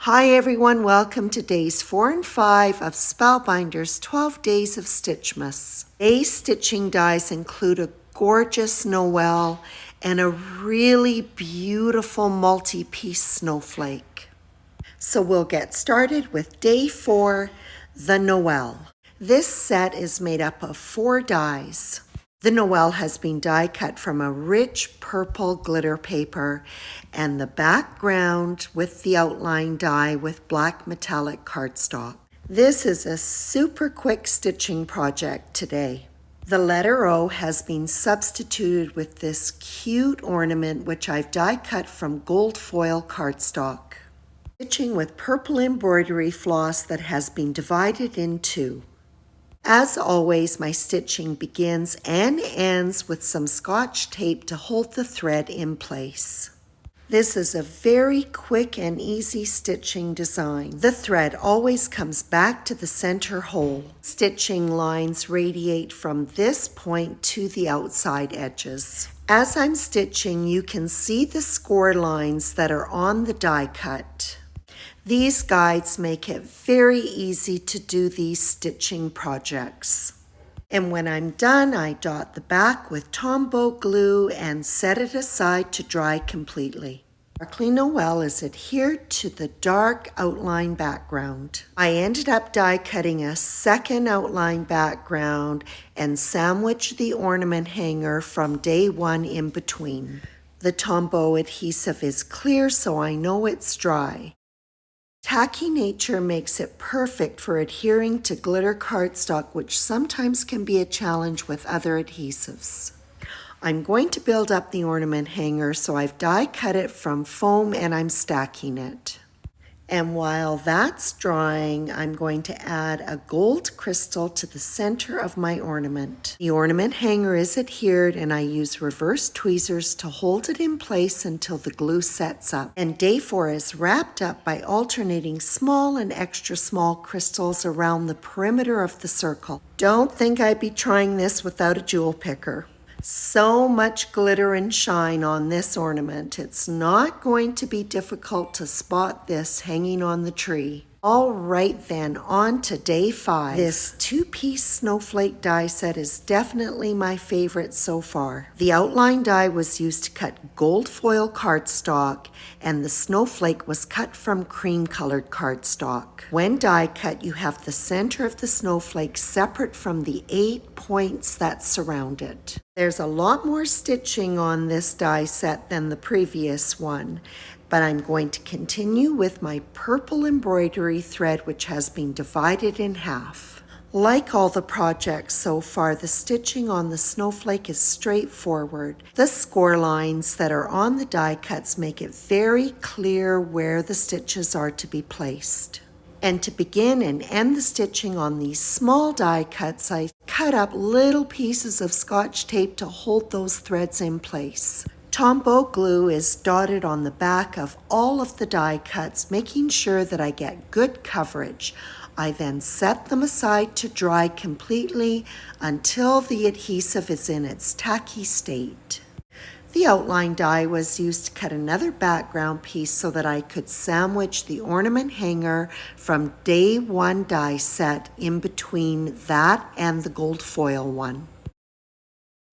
Hi everyone, welcome to days 4 and 5 of Spellbinder's 12 Days of Stitchmas. Today's stitching dies include a gorgeous Noel and a really beautiful multi-piece snowflake. So we'll get started with day 4, the Noel. This set is made up of 4 dies. The Noel has been die cut from a rich purple glitter paper and the background with the outline die with black metallic cardstock. This is a super quick stitching project today. The letter O has been substituted with this cute ornament which I've die cut from gold foil cardstock. Stitching with purple embroidery floss that has been divided in 2. As always, my stitching begins and ends with some Scotch tape to hold the thread in place. This is a very quick and easy stitching design. The thread always comes back to the center hole. Stitching lines radiate from this point to the outside edges. As I'm stitching, you can see the score lines that are on the die cut. These guides make it very easy to do these stitching projects. And when I'm done, I dot the back with Tombow glue and set it aside to dry completely. Sparkly Noel is adhered to the dark outline background. I ended up die cutting a second outline background and sandwiched the ornament hanger from day 1 in between. The Tombow adhesive is clear, so I know it's dry. Tacky nature makes it perfect for adhering to glitter cardstock, which sometimes can be a challenge with other adhesives. I'm going to build up the ornament hanger, so I've die cut it from foam and I'm stacking it. And while that's drying, I'm going to add a gold crystal to the center of my ornament. The ornament hanger is adhered and I use reverse tweezers to hold it in place until the glue sets up. And day 4 is wrapped up by alternating small and extra small crystals around the perimeter of the circle. Don't think I'd be trying this without a jewel picker. So much glitter and shine on this ornament. It's not going to be difficult to spot this hanging on the tree. All right then, on to day 5. This 2-piece snowflake die set is definitely my favorite so far. The outline die was used to cut gold foil cardstock and the snowflake was cut from cream colored cardstock. When die cut, you have the center of the snowflake separate from the 8 points that surround it. There's a lot more stitching on this die set than the previous one, but I'm going to continue with my purple embroidery thread, which has been divided in half. Like all the projects so far, the stitching on the snowflake is straightforward. The score lines that are on the die cuts make it very clear where the stitches are to be placed. And to begin and end the stitching on these small die cuts, I cut up little pieces of Scotch tape to hold those threads in place. Tombow glue is dotted on the back of all of the die cuts, making sure that I get good coverage. I then set them aside to dry completely until the adhesive is in its tacky state. The outline die was used to cut another background piece so that I could sandwich the ornament hanger from day 1 die set in between that and the gold foil one.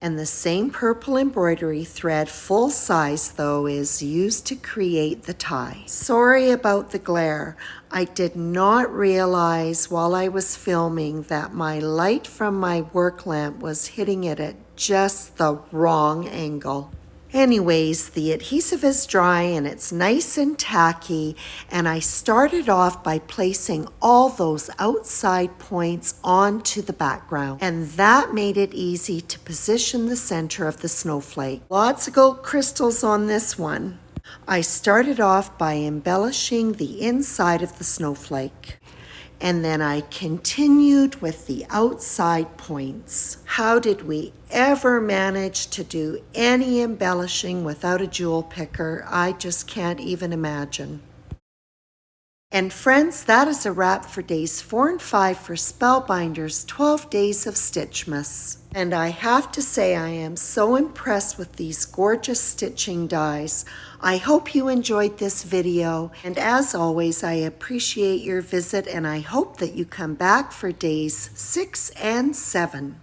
And the same purple embroidery thread, full size though, is used to create the tie. Sorry about the glare. I did not realize while I was filming that my light from my work lamp was hitting it at just the wrong angle. Anyways, the adhesive is dry and it's nice and tacky, and I started off by placing all those outside points onto the background, and that made it easy to position the center of the snowflake. Lots of gold crystals on this one. I started off by embellishing the inside of the snowflake. And then I continued with the outside points. How did we ever manage to do any embellishing without a jewel picker? I just can't even imagine. And friends, that is a wrap for days 4 and 5 for Spellbinder's 12 Days of Stitchmas. And I have to say I am so impressed with these gorgeous stitching dies. I hope you enjoyed this video, and as always, I appreciate your visit, and I hope that you come back for days 6 and 7.